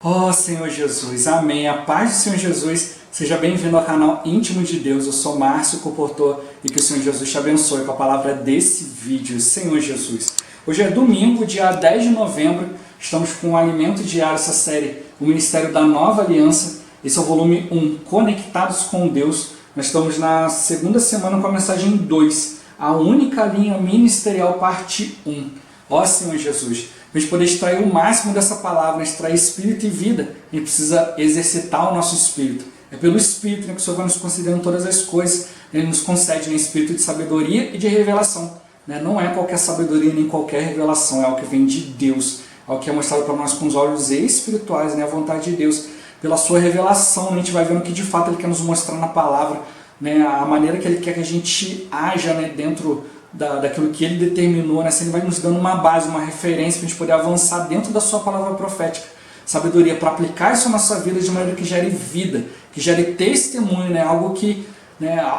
Ó Senhor Jesus, amém. A paz do Senhor Jesus, seja bem-vindo ao canal Íntimo de Deus. Eu sou Márcio Comportor e que o Senhor Jesus te abençoe com a palavra desse vídeo, Senhor Jesus. Hoje é domingo, dia 10 de novembro, estamos com o Alimento Diário, essa série, o Ministério da Nova Aliança. Esse é o volume 1, Conectados com Deus. Nós estamos na segunda semana com a mensagem 2, a única linha ministerial, parte 1. Ó Senhor Jesus, para a gente poder extrair o máximo dessa palavra, extrair espírito e vida, a gente precisa exercitar o nosso espírito. É pelo Espírito que o Senhor vai nos concedendo todas as coisas. Ele nos concede espírito de sabedoria e de revelação. Não é qualquer sabedoria nem qualquer revelação, é o que vem de Deus. É o que é mostrado para nós com os olhos espirituais, a vontade de Deus. Pela sua revelação, a gente vai vendo o que de fato Ele quer nos mostrar na palavra, a maneira que Ele quer que a gente haja dentro daquilo que Ele determinou, assim, Ele vai nos dando uma base, uma referência para a gente poder avançar dentro da sua palavra profética. Sabedoria para aplicar isso na nossa vida de maneira que gere vida, que gere testemunho, algo que,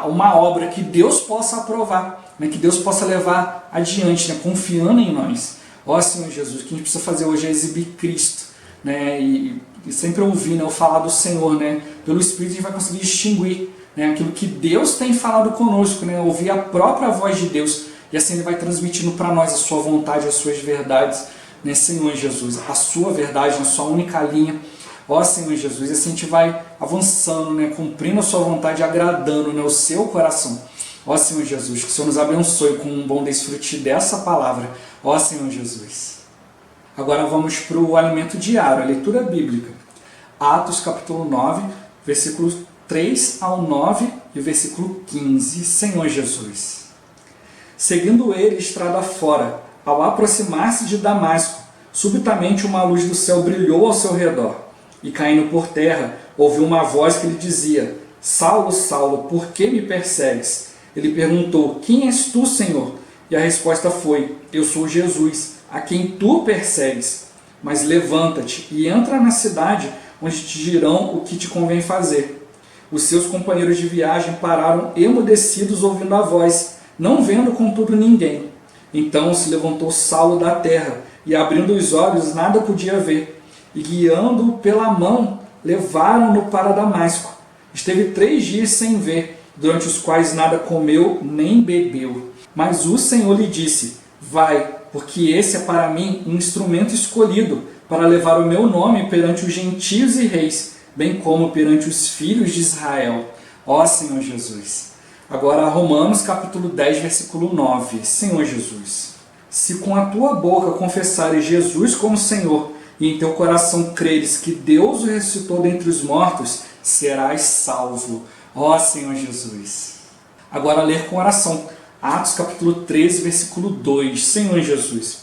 uma obra que Deus possa aprovar, que Deus possa levar adiante, confiando em nós. Ó Senhor Jesus, o que a gente precisa fazer hoje é exibir Cristo, e sempre ouvir, eu falar do Senhor, pelo Espírito a gente vai conseguir distinguir aquilo que Deus tem falado conosco, ouvir a própria voz de Deus, e assim Ele vai transmitindo para nós a sua vontade, as suas verdades, Senhor Jesus, a sua verdade na sua única linha. Ó Senhor Jesus, e assim a gente vai avançando, cumprindo a sua vontade, agradando o seu coração. Ó Senhor Jesus, que o Senhor nos abençoe com um bom desfrute dessa palavra. Ó Senhor Jesus. Agora vamos para o alimento diário, a leitura bíblica. Atos capítulo 9, versículos 3 ao 9 e o versículo 15. Senhor Jesus. Seguindo ele estrada fora, ao aproximar-se de Damasco, subitamente uma luz do céu brilhou ao seu redor, e caindo por terra, ouviu uma voz que lhe dizia: Saulo, Saulo, por que me persegues? Ele perguntou: Quem és tu, Senhor? E a resposta foi: Eu sou Jesus, a quem tu persegues. Mas levanta-te e entra na cidade, onde te dirão o que te convém fazer. Os seus companheiros de viagem pararam emudecidos ouvindo a voz, não vendo contudo ninguém. Então se levantou Saulo da terra, e abrindo os olhos nada podia ver, e guiando-o pela mão, levaram-no para Damasco. Esteve 3 dias sem ver, durante os quais nada comeu nem bebeu. Mas o Senhor lhe disse: Vai, porque esse é para mim um instrumento escolhido, para levar o meu nome perante os gentios e reis, bem como perante os filhos de Israel. Ó Senhor Jesus. Agora Romanos capítulo 10, versículo 9. Senhor Jesus. Se com a tua boca confessares Jesus como Senhor, e em teu coração creres que Deus o ressuscitou dentre os mortos, serás salvo. Ó Senhor Jesus. Agora ler com oração. Atos capítulo 13, versículo 2. Senhor Jesus.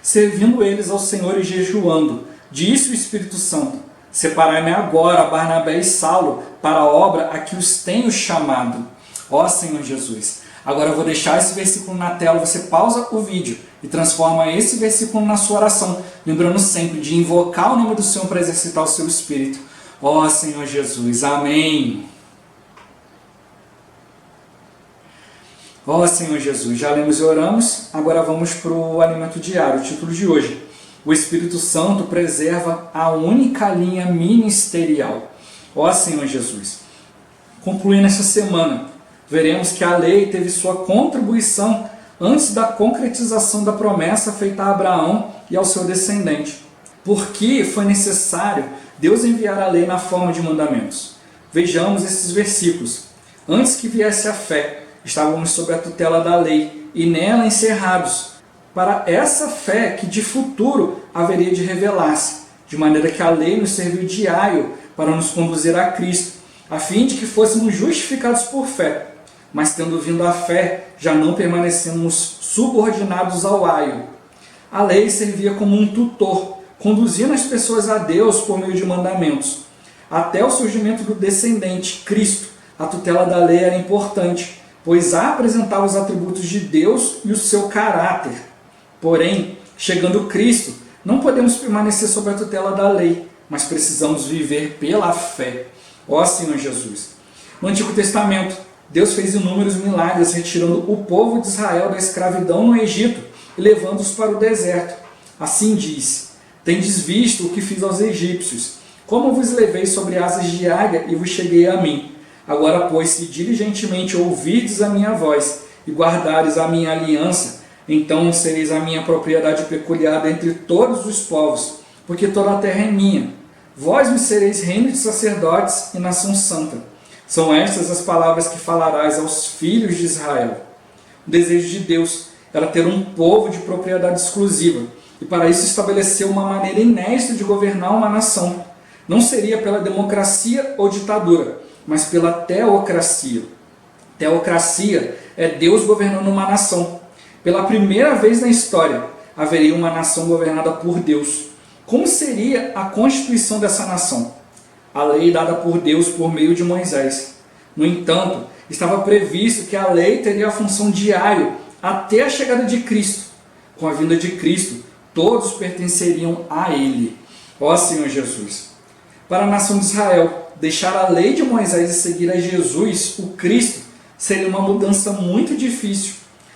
Servindo eles ao Senhor e jejuando, disse o Espírito Santo: Separai-me agora Barnabé e Saulo para a obra a que os tenho chamado. Ó Senhor Jesus. Agora eu vou deixar esse versículo na tela, você pausa o vídeo e transforma esse versículo na sua oração, lembrando sempre de invocar o nome do Senhor para exercitar o seu espírito. Ó Senhor Jesus. Amém. Ó Senhor Jesus, já lemos e oramos, agora vamos para o alimento diário, o título de hoje. O Espírito Santo preserva a única linha ministerial. Ó Senhor Jesus. Concluindo esta semana, veremos que a lei teve sua contribuição antes da concretização da promessa feita a Abraão e ao seu descendente. Por que foi necessário Deus enviar a lei na forma de mandamentos? Vejamos esses versículos. Antes que viesse a fé, estávamos sob a tutela da lei e nela encerrados, para essa fé que de futuro haveria de revelar-se, de maneira que a lei nos serviu de aio para nos conduzir a Cristo, a fim de que fôssemos justificados por fé. Mas tendo vindo a fé, já não permanecemos subordinados ao aio. A lei servia como um tutor, conduzindo as pessoas a Deus por meio de mandamentos. Até o surgimento do descendente, Cristo, a tutela da lei era importante, pois apresentava os atributos de Deus e o seu caráter. Porém, chegando Cristo, não podemos permanecer sob a tutela da lei, mas precisamos viver pela fé. Ó Senhor Jesus. No Antigo Testamento, Deus fez inúmeros milagres retirando o povo de Israel da escravidão no Egito e levando-os para o deserto. Assim diz: Tendes visto o que fiz aos egípcios, como vos levei sobre asas de águia e vos cheguei a mim. Agora, pois, se diligentemente ouvirdes a minha voz e guardares a minha aliança, então sereis a minha propriedade peculiar dentre todos os povos, porque toda a terra é minha. Vós me sereis reino de sacerdotes e nação santa. São estas as palavras que falarás aos filhos de Israel. O desejo de Deus era ter um povo de propriedade exclusiva, e para isso estabeleceu uma maneira inédita de governar uma nação. Não seria pela democracia ou ditadura, mas pela teocracia. Teocracia é Deus governando uma nação. Pela primeira vez na história, haveria uma nação governada por Deus. Como seria a constituição dessa nação? A lei dada por Deus por meio de Moisés. No entanto, estava previsto que a lei teria a função diária até a chegada de Cristo. Com a vinda de Cristo, todos pertenceriam a Ele. Ó Senhor Jesus! Para a nação de Israel, deixar a lei de Moisés e seguir a Jesus, o Cristo, seria uma mudança muito difícil.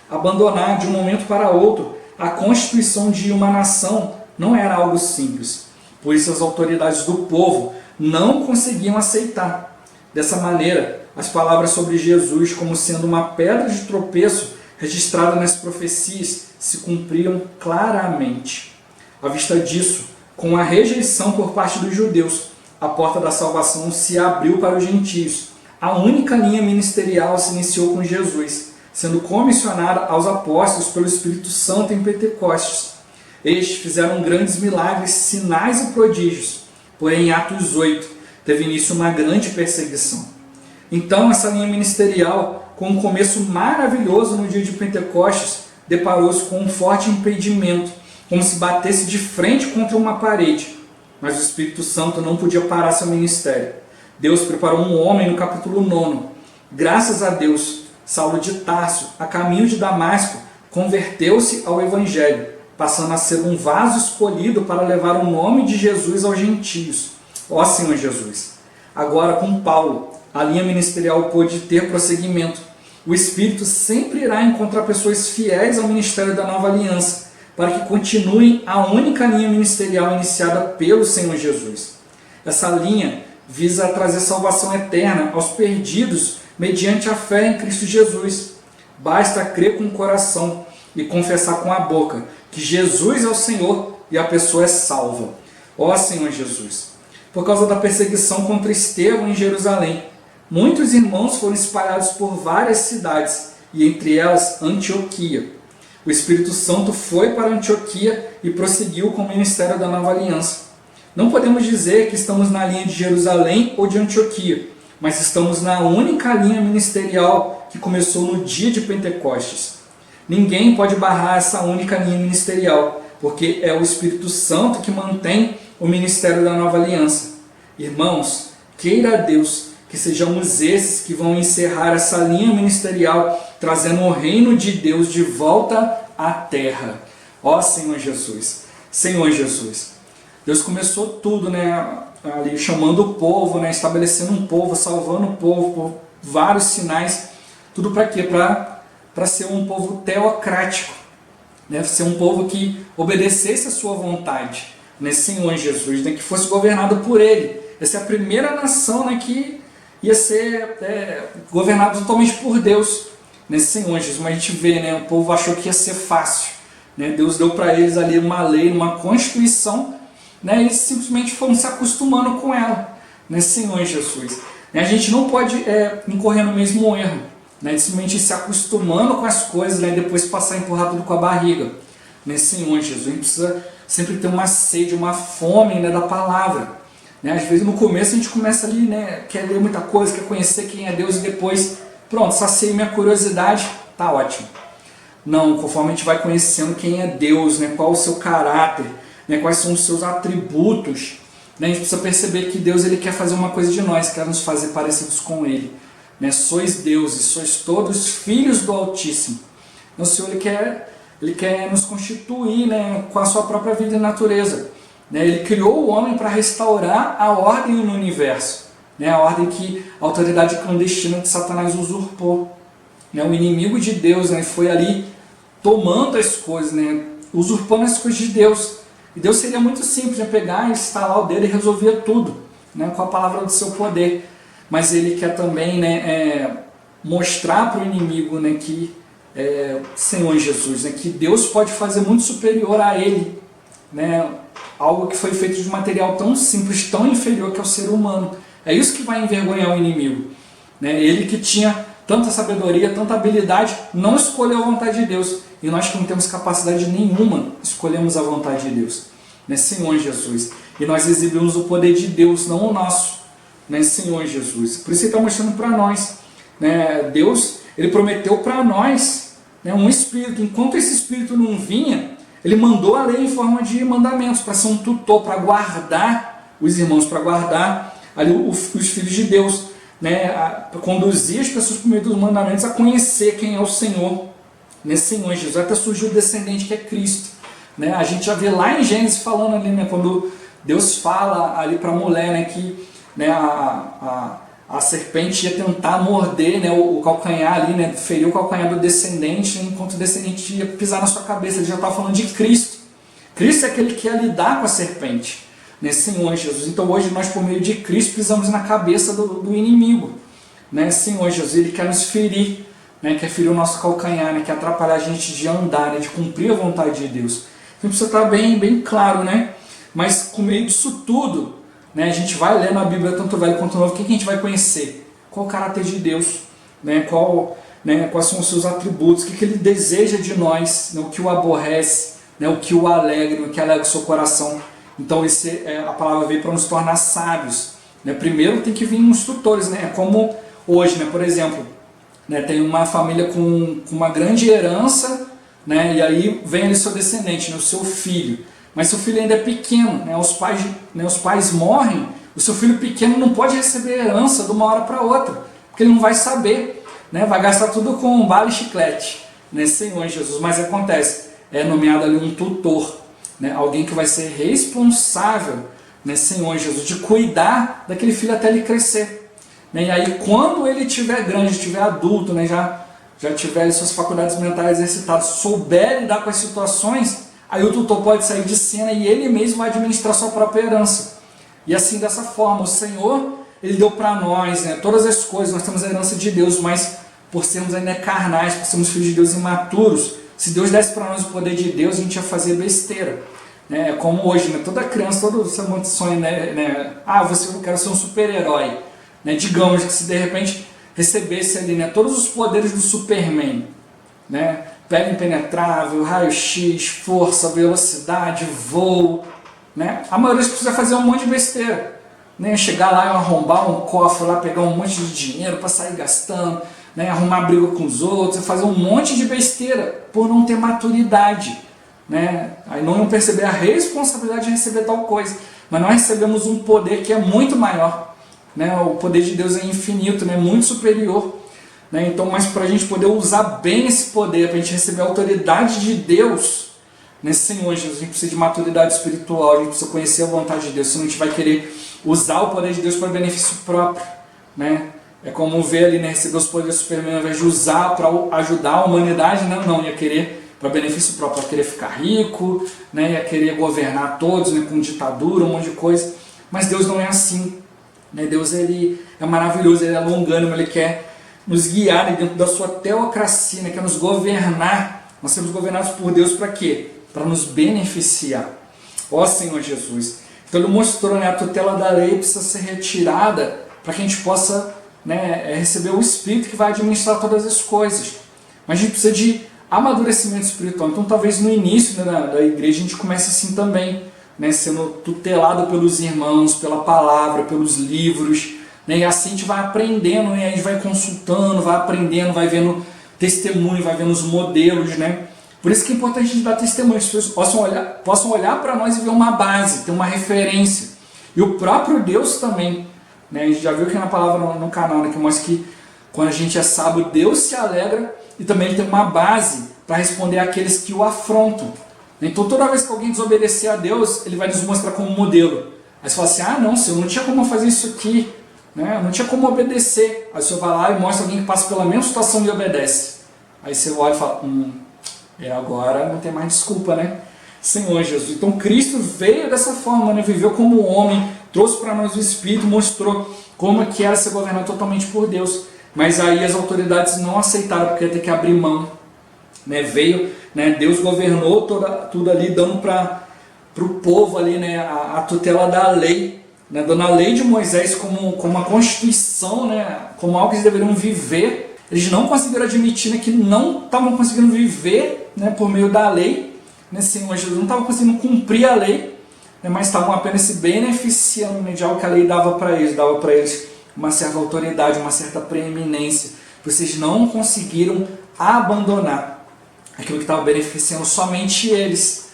Abandonar de um momento para outro a constituição de uma nação não era algo simples. Por isso as autoridades do povo não conseguiam aceitar. Dessa maneira, as palavras sobre Jesus como sendo uma pedra de tropeço registrada nas profecias se cumpriam claramente. À vista disso, com a rejeição por parte dos judeus, a porta da salvação se abriu para os gentios. A única linha ministerial se iniciou com Jesus, sendo comissionada aos apóstolos pelo Espírito Santo em Pentecostes. Estes fizeram grandes milagres, sinais e prodígios. Porém, em Atos 8, teve início uma grande perseguição. Então, essa linha ministerial, com um começo maravilhoso no dia de Pentecostes, deparou-se com um forte impedimento, como se batesse de frente contra uma parede. Mas o Espírito Santo não podia parar seu ministério. Deus preparou um homem no capítulo 9. Graças a Deus, Saulo de Tarso, a caminho de Damasco, converteu-se ao Evangelho, passando a ser um vaso escolhido para levar o nome de Jesus aos gentios. Ó Senhor Jesus! Agora com Paulo, a linha ministerial pôde ter prosseguimento. O Espírito sempre irá encontrar pessoas fiéis ao ministério da nova aliança, para que continuem a única linha ministerial iniciada pelo Senhor Jesus. Essa linha visa trazer salvação eterna aos perdidos mediante a fé em Cristo Jesus. Basta crer com o coração e confessar com a boca que Jesus é o Senhor e a pessoa é salva. Ó Senhor Jesus! Por causa da perseguição contra Estevão em Jerusalém, muitos irmãos foram espalhados por várias cidades, e entre elas Antioquia. O Espírito Santo foi para Antioquia e prosseguiu com o ministério da nova aliança. Não podemos dizer que estamos na linha de Jerusalém ou de Antioquia, mas estamos na única linha ministerial que começou no dia de Pentecostes. Ninguém pode barrar essa única linha ministerial, porque é o Espírito Santo que mantém o ministério da nova aliança. Irmãos, queira Deus que sejamos esses que vão encerrar essa linha ministerial, trazendo o reino de Deus de volta à terra. Ó Senhor Jesus! Senhor Jesus! Deus começou tudo, ali chamando o povo, estabelecendo um povo, salvando o povo por vários sinais. Tudo para quê? Para ser um povo teocrático, ser um povo que obedecesse a sua vontade, Senhor Jesus, que fosse governado por Ele. Essa é a primeira nação que ia ser governada totalmente por Deus, Senhor Jesus. Mas a gente vê, o povo achou que ia ser fácil, Deus deu para eles ali uma lei, uma constituição, e eles simplesmente foram se acostumando com ela, Senhor Jesus. A gente não pode incorrer no mesmo erro, simplesmente se acostumando com as coisas, e depois passar a empurrar tudo com a barriga, Senhor Jesus. A gente precisa sempre ter uma sede, uma fome da palavra. Às vezes no começo a gente começa ali, quer ler muita coisa, quer conhecer quem é Deus, e depois, pronto, saciei minha curiosidade, tá ótimo. Não, conforme a gente vai conhecendo quem é Deus, qual o seu caráter, quais são os seus atributos, a gente precisa perceber que Deus ele quer fazer uma coisa de nós, quer nos fazer parecidos com Ele. Sois deuses, sois todos filhos do Altíssimo. O Senhor ele quer nos constituir com a sua própria vida e natureza. Ele criou o homem para restaurar a ordem no universo, a ordem que a autoridade clandestina de Satanás usurpou. O inimigo de Deus foi ali tomando as coisas, usurpando as coisas de Deus. E Deus seria muito simples, pegar, instalar o dedo e resolver tudo. né, com a palavra do seu poder. Mas ele quer também, né, mostrar para o inimigo, né, que Senhor Jesus, né, que Deus pode fazer muito superior a ele, né, algo que foi feito de material tão simples, tão inferior que é o ser humano. É isso que vai envergonhar o inimigo, né? Ele que tinha tanta sabedoria, tanta habilidade, não escolheu a vontade de Deus. E nós que não temos capacidade nenhuma, escolhemos a vontade de Deus, né, Senhor Jesus. E nós exibimos o poder de Deus, não o nosso, né, Senhor Jesus. Por isso ele está mostrando para nós, né, Deus, ele prometeu para nós, né, um Espírito. Enquanto esse Espírito não vinha, ele mandou a lei em forma de mandamentos, para ser um tutor, para guardar os irmãos, para guardar ali os filhos de Deus, né, para conduzir as pessoas por meio dos mandamentos a conhecer quem é o Senhor, né, Senhor Jesus. Até surgiu o descendente que é Cristo, né? A gente já vê lá em Gênesis falando ali, né, quando Deus fala ali para a mulher, né, que, né, a serpente ia tentar morder, né, o calcanhar ali, né, ferir o calcanhar do descendente, né, enquanto o descendente ia pisar na sua cabeça. Ele já estava falando de Cristo. Cristo é aquele que ia lidar com a serpente, né, Senhor Jesus. Então hoje nós, por meio de Cristo, pisamos na cabeça do inimigo, né, Senhor Jesus. Ele quer nos ferir, né, quer ferir o nosso calcanhar, né, quer atrapalhar a gente de andar, né, de cumprir a vontade de Deus. Então precisa estar bem claro, né? Mas com meio disso tudo, né, a gente vai ler na Bíblia, tanto velho quanto novo, o que a gente vai conhecer? Qual o caráter de Deus, né, quais são os seus atributos, o que ele deseja de nós, né, o que o aborrece, né, o que o alegra, o que alegra o seu coração. Então a palavra veio para nos tornar sábios, né? Primeiro tem que vir uns tutores, né? Como hoje, né, por exemplo, né, tem uma família com uma grande herança, né, e aí vem ali seu descendente, né, o seu filho. Mas seu filho ainda é pequeno, né, os pais morrem, o seu filho pequeno não pode receber herança de uma hora para outra, porque ele não vai saber, né, vai gastar tudo com bala e chiclete, né, Senhor Jesus. Mas acontece, é nomeado ali um tutor, né, alguém que vai ser responsável, né, Senhor Jesus, de cuidar daquele filho até ele crescer, né. E aí quando ele estiver grande, estiver adulto, né, já tiver suas faculdades mentais exercitadas, souber lidar com as situações, aí o tutor pode sair de cena e ele mesmo vai administrar sua própria herança. E assim, dessa forma, o Senhor, ele deu para nós, né, todas as coisas. Nós temos a herança de Deus, mas por sermos ainda carnais, por sermos filhos de Deus imaturos, se Deus desse para nós o poder de Deus, a gente ia fazer besteira, né? Como hoje, né, toda criança, todo mundo sonha, né, eu quero ser um super-herói, né? Digamos que se de repente recebesse ali, né, todos os poderes do Superman, né, pele impenetrável, raio-x, força, velocidade, voo, né, a maioria precisa fazer um monte de besteira, né, chegar lá e arrombar um cofre, lá pegar um monte de dinheiro para sair gastando, né, arrumar briga com os outros, fazer um monte de besteira por não ter maturidade, né, aí não iam perceber a responsabilidade de receber tal coisa. Mas nós recebemos um poder que é muito maior, né, o poder de Deus é infinito, né, muito superior, né, então, mas para a gente poder usar bem esse poder, para a gente receber a autoridade de Deus, né, Senhor Jesus, a gente precisa de maturidade espiritual, a gente precisa conhecer a vontade de Deus, senão a gente vai querer usar o poder de Deus para benefício próprio, né? É como ver ali, né, receber os poderes do Superman, ao invés de usar para ajudar a humanidade, não, ia querer para benefício próprio, ia querer ficar rico, né, ia querer governar todos, né, com ditadura, um monte de coisa. Mas Deus não é assim, né? Deus, ele é maravilhoso, ele é longânimo, ele quer nos guiar, né, dentro da sua teocracia, né, quer nos governar. Nós somos governados por Deus para quê? Para nos beneficiar. Ó Senhor Jesus. Então ele mostrou, né, a tutela da lei precisa ser retirada para que a gente possa, né, receber o Espírito que vai administrar todas as coisas. Mas a gente precisa de amadurecimento espiritual. Então talvez no início, né, da igreja a gente comece assim também, né, sendo tutelado pelos irmãos, pela palavra, pelos livros, né, e assim a gente vai aprendendo, né, a gente vai consultando, vai aprendendo, vai vendo testemunho, vai vendo os modelos, né. Por isso que é importante a gente dar testemunho, que as pessoas possam olhar para nós e ver uma base, ter uma referência. E o próprio Deus também, né, a gente já viu aqui na palavra no canal, né, que mostra que quando a gente é sábio, Deus se alegra e também ele tem uma base para responder àqueles que o afrontam. Então toda vez que alguém desobedecer a Deus, ele vai nos mostrar como modelo. Aí você fala assim, não, Senhor, não tinha como fazer isso aqui, né, não tinha como obedecer. Aí o Senhor vai lá e mostra alguém que passa pela mesma situação e obedece. Aí você olha e fala, agora não tem mais desculpa, né? Senhor Jesus. Então Cristo veio dessa forma, né? Viveu como homem, trouxe para nós o Espírito, mostrou como que era ser governado totalmente por Deus. Mas aí as autoridades não aceitaram, porque ia ter que abrir mão. Veio, Deus governou tudo ali, dando para o povo ali, a tutela da lei, dando a lei de Moisés como uma constituição, como algo que eles deveriam viver. Eles não conseguiram admitir que não estavam conseguindo viver por meio da lei, Senhor Jesus, não estavam conseguindo cumprir a lei, mas estavam apenas se beneficiando de algo que a lei dava para eles uma certa autoridade, uma certa preeminência. Vocês não conseguiram abandonar aquilo que estava beneficiando somente eles,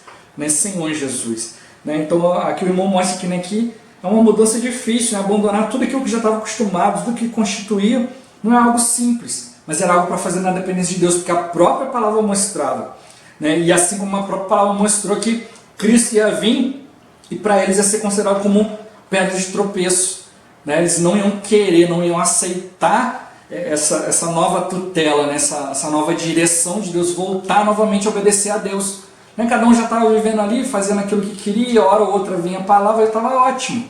Senhor Jesus. Então aqui o irmão mostra que é uma mudança difícil, abandonar tudo aquilo que já estava acostumado, tudo que constituía, não é algo simples, mas era algo para fazer na dependência de Deus, porque a própria palavra mostrava, e assim como a própria palavra mostrou que Cristo ia vir, e para eles ia ser considerado como pedra de tropeço. Eles não iam querer, não iam aceitar essa nova tutela, essa nova direção de Deus, voltar novamente a obedecer a Deus. Cada um já estava vivendo ali, fazendo aquilo que queria, hora ou outra vinha a palavra e estava ótimo.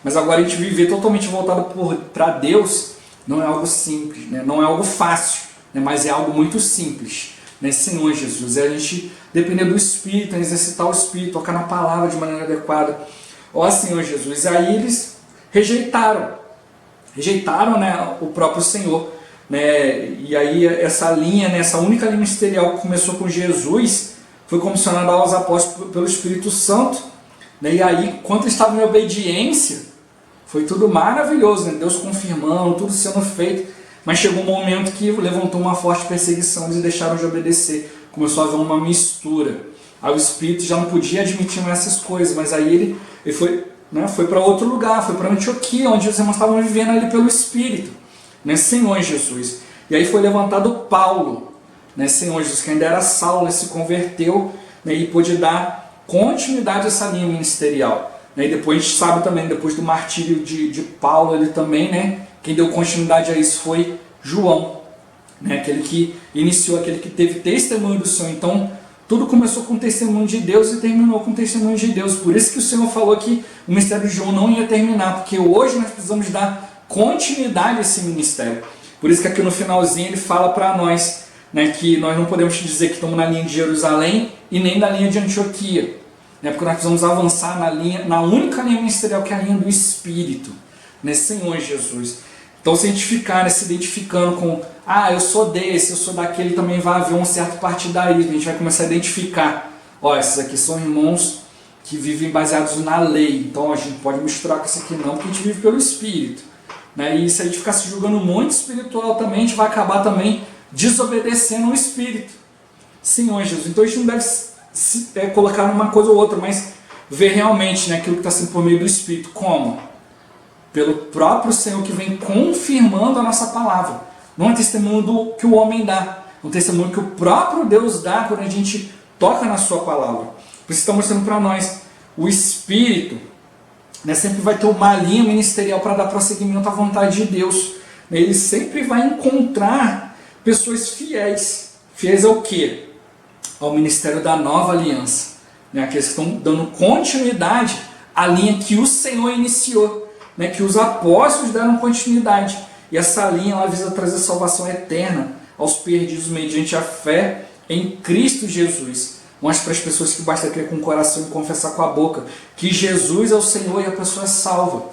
Mas agora a gente viver totalmente voltado para Deus não é algo simples, não é algo fácil, mas é algo muito simples. Senhor Jesus, é a gente depender do Espírito, exercitar o Espírito, tocar na palavra de maneira adequada. Ó Senhor Jesus, aí eles rejeitaram o próprio Senhor, e aí essa linha, essa única linha ministerial que começou com Jesus, foi comissionada aos apóstolos pelo Espírito Santo, e aí, quando eles estavam em obediência, foi tudo maravilhoso, Deus confirmando, tudo sendo feito, mas chegou um momento que levantou uma forte perseguição, eles deixaram de obedecer, começou a haver uma mistura, aí o Espírito já não podia admitir mais essas coisas, mas aí ele foi para outro lugar, foi para Antioquia, onde os irmãos estavam vivendo ali pelo Espírito, Senhor Jesus. E aí foi levantado Paulo, Senhor Jesus, que ainda era Saulo, ele se converteu, e pôde dar continuidade a essa linha ministerial. E depois a gente sabe também, depois do martírio de Paulo, ele também, quem deu continuidade a isso foi João, aquele que iniciou, aquele que teve testemunho do Senhor. Então, tudo começou com o testemunho de Deus e terminou com o testemunho de Deus. Por isso que o Senhor falou que o ministério de João não ia terminar, porque hoje nós precisamos dar continuidade a esse ministério. Por isso que aqui no finalzinho ele fala para nós, que nós não podemos dizer que estamos na linha de Jerusalém e nem na linha de Antioquia, porque nós precisamos avançar na única linha ministerial, que é a linha do Espírito, Senhor Jesus. Então, se a gente ficar se identificando com, eu sou desse, eu sou daquele, também vai haver um certo partidarismo. A gente vai começar a identificar, esses aqui são irmãos que vivem baseados na lei, então a gente pode misturar com isso aqui não, porque a gente vive pelo Espírito. E se a gente ficar se julgando muito espiritual também, a gente vai acabar também desobedecendo o Espírito. Senhor Jesus. Então a gente não deve colocar numa coisa ou outra, mas ver realmente aquilo que está sendo por meio do Espírito. Como? Pelo próprio Senhor, que vem confirmando a nossa palavra. Não é testemunho que o homem dá, é um testemunho que o próprio Deus dá quando a gente toca na sua palavra. Por isso está mostrando para nós, o Espírito sempre vai ter uma linha ministerial para dar prosseguimento à vontade de Deus. Ele sempre vai encontrar pessoas fiéis. Fiéis ao quê? Ao ministério da nova aliança. Aqueles que estão dando continuidade à linha que o Senhor iniciou. Que os apóstolos deram continuidade. E essa linha ela visa trazer salvação eterna aos perdidos mediante a fé em Cristo Jesus. Mostra para as pessoas que basta crer com o coração e confessar com a boca que Jesus é o Senhor e a pessoa é salva.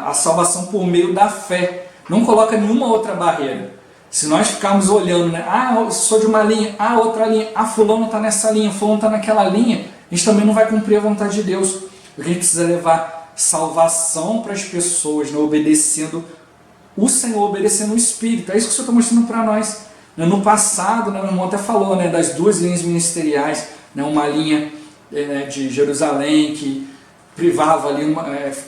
A salvação por meio da fé. Não coloca nenhuma outra barreira. Se nós ficarmos olhando, eu sou de uma linha, outra linha, fulano está nessa linha, fulano está naquela linha, a gente também não vai cumprir a vontade de Deus. Porque a gente precisa levar salvação para as pessoas, obedecendo o Senhor, obedecendo o Espírito. É isso que o Senhor está mostrando para nós. No passado, meu irmão até falou das duas linhas ministeriais, uma linha de Jerusalém que privava ali,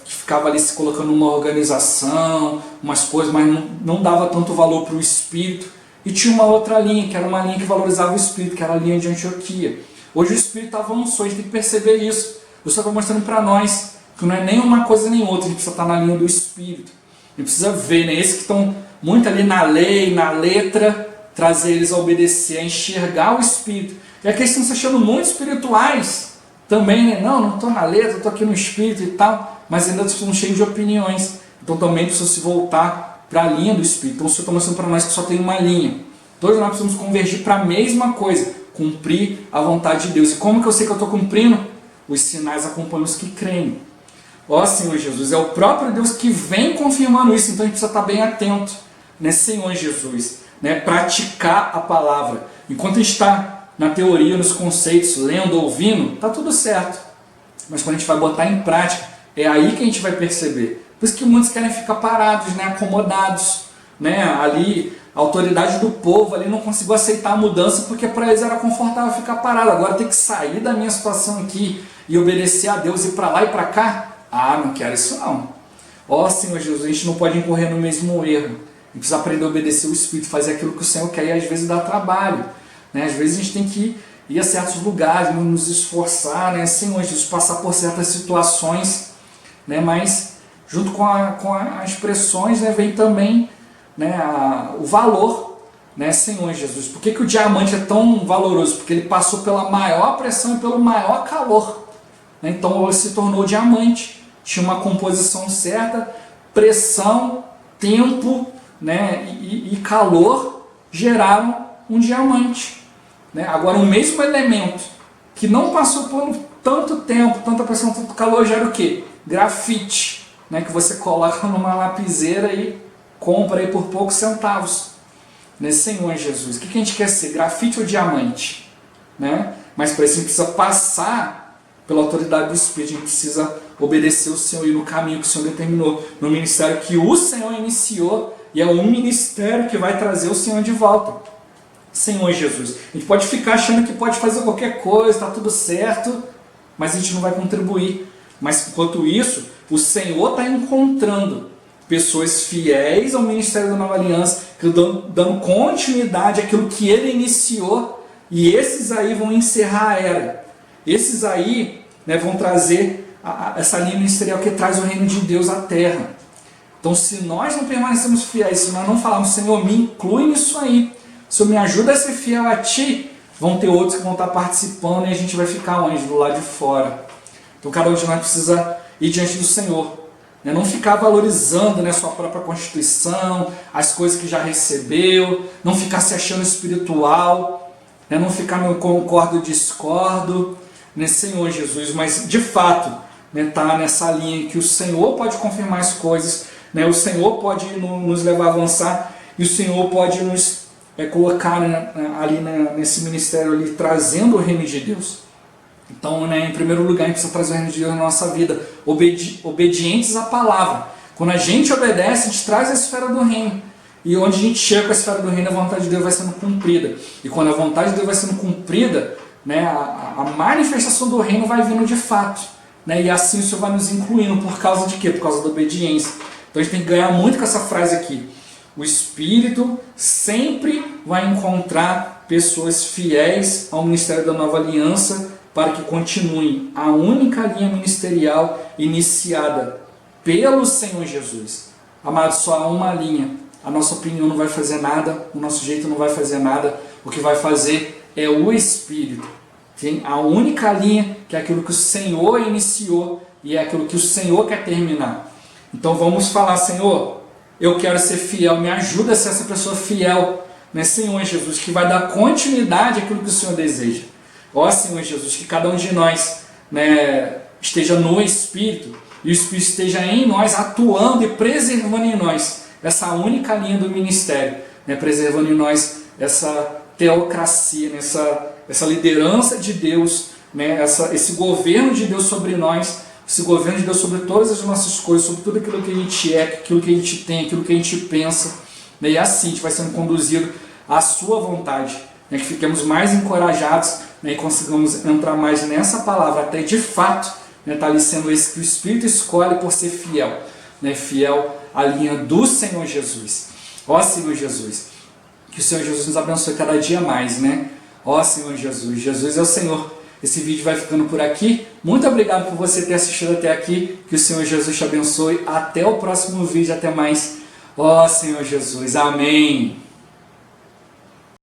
que ficava ali se colocando numa organização, umas coisas, mas não dava tanto valor para o Espírito. E tinha uma outra linha, que era uma linha que valorizava o Espírito, que era a linha de Antioquia. Hoje o Espírito avançou, a gente tem que perceber isso. O Senhor está mostrando para nós que não é nem uma coisa nem outra, a gente precisa estar na linha do Espírito. A gente precisa ver, esses que estão muito ali na lei, na letra, trazer eles a obedecer, a enxergar o Espírito. E aqueles que estão se achando muito espirituais também, não estou na letra, estou aqui no Espírito e tal. mas ainda estão cheios de opiniões. Então também precisa se voltar para a linha do Espírito. Então o Senhor está mostrando para nós que só tem uma linha. Todos nós precisamos convergir para a mesma coisa, cumprir a vontade de Deus. E como que eu sei que eu estou cumprindo? Os sinais acompanham os que creem. Ó Senhor Jesus, é o próprio Deus que vem confirmando isso, então a gente precisa estar bem atento, né, Senhor Jesus, né, praticar a palavra. Enquanto a gente está na teoria, nos conceitos, lendo, ouvindo, está tudo certo. Mas quando a gente vai botar em prática, é aí que a gente vai perceber. Por isso que muitos querem ficar parados, né, acomodados, né, ali a autoridade do povo ali não conseguiu aceitar a mudança porque para eles era confortável ficar parado. Agora tem que sair da minha situação aqui e obedecer a Deus e ir para lá e para cá. Ah, não quero isso não. Ó Senhor Jesus, a gente não pode incorrer no mesmo erro. A gente precisa aprender a obedecer o Espírito, fazer aquilo que o Senhor quer e às vezes dá trabalho, né? Às vezes a gente tem que ir a certos lugares, nos esforçar, né? Senhor Jesus, passar por certas situações, né? Mas junto com as expressões, né, vem também, né, o valor, né, Senhor Jesus. Por que o diamante é tão valoroso? Porque ele passou pela maior pressão e pelo maior calor, né? Então ele se tornou diamante. Tinha uma composição certa, pressão, tempo, né, e calor geraram um diamante, né? Agora o mesmo elemento que não passou por tanto tempo, tanta pressão, tanto calor, gera o quê? Grafite, né, que você coloca numa lapiseira e compra aí por poucos centavos, né, Senhor Jesus. O que a gente quer ser? Grafite ou diamante, né? Mas para isso a gente precisa passar pela autoridade do Espírito, a gente precisa obedecer o Senhor e no caminho que o Senhor determinou, no ministério que o Senhor iniciou, e é um ministério que vai trazer o Senhor de volta. Senhor Jesus, a gente pode ficar achando que pode fazer qualquer coisa, está tudo certo, mas a gente não vai contribuir. Mas enquanto isso, o Senhor está encontrando pessoas fiéis ao ministério da Nova Aliança, que estão dando continuidade àquilo que Ele iniciou, e esses aí vão encerrar a era. Esses aí, né, vão trazer essa linha ministerial que traz o reino de Deus à terra. Então, se nós não permanecemos fiéis, se nós não falarmos, Senhor, me inclui nisso aí, Senhor, me ajuda a ser fiel a Ti, vão ter outros que vão estar participando e a gente vai ficar onde? Do lado de fora. Então, cada um de nós precisa ir diante do Senhor, né? Não ficar valorizando, né, sua própria constituição, as coisas que já recebeu, não ficar se achando espiritual, né? Não ficar no concordo discordo, né, Senhor Jesus, mas de fato, né, tá nessa linha que o Senhor pode confirmar as coisas, né, o Senhor pode nos levar a avançar e o Senhor pode nos colocar, né, ali, né, nesse ministério ali, trazendo o reino de Deus. Então, né, em primeiro lugar, a gente precisa trazer o reino de Deus na nossa vida, obedientes à palavra. Quando a gente obedece, a gente traz a esfera do reino. E onde a gente chega com a esfera do reino, a vontade de Deus vai sendo cumprida. E quando a vontade de Deus vai sendo cumprida, né, a manifestação do reino vai vindo de fato, né, e assim o Senhor vai nos incluindo. Por causa de quê? Por causa da obediência. Então a gente tem que ganhar muito com essa frase aqui. O Espírito sempre vai encontrar pessoas fiéis ao ministério da Nova Aliança para que continuem a única linha ministerial iniciada pelo Senhor Jesus. Amado, só há uma linha. A nossa opinião não vai fazer nada, o nosso jeito não vai fazer nada. O que vai fazer é o Espírito. Tem a única linha que é aquilo que o Senhor iniciou e é aquilo que o Senhor quer terminar. Então vamos falar, Senhor, eu quero ser fiel, me ajuda a ser essa pessoa fiel, né, Senhor Jesus, que vai dar continuidade àquilo que o Senhor deseja. Ó Senhor Jesus, que cada um de nós, né, esteja no Espírito e o Espírito esteja em nós, atuando e preservando em nós essa única linha do ministério, né, preservando em nós essa teocracia, né, essa liderança de Deus, né, esse governo de Deus sobre nós, esse governo de Deus sobre todas as nossas coisas, sobre tudo aquilo que a gente é, aquilo que a gente tem, aquilo que a gente pensa, né, e assim a gente vai sendo conduzido à sua vontade, né, que fiquemos mais encorajados, né, e consigamos entrar mais nessa palavra, até de fato, né, tá ali sendo esse que o Espírito escolhe por ser fiel, né, fiel à linha do Senhor Jesus. Ó Senhor Jesus, que o Senhor Jesus nos abençoe cada dia mais, né? Ó Senhor Jesus, Jesus é o Senhor. Esse vídeo vai ficando por aqui. Muito obrigado por você ter assistido até aqui. Que o Senhor Jesus te abençoe. Até o próximo vídeo. Até mais. Ó Senhor Jesus. Amém.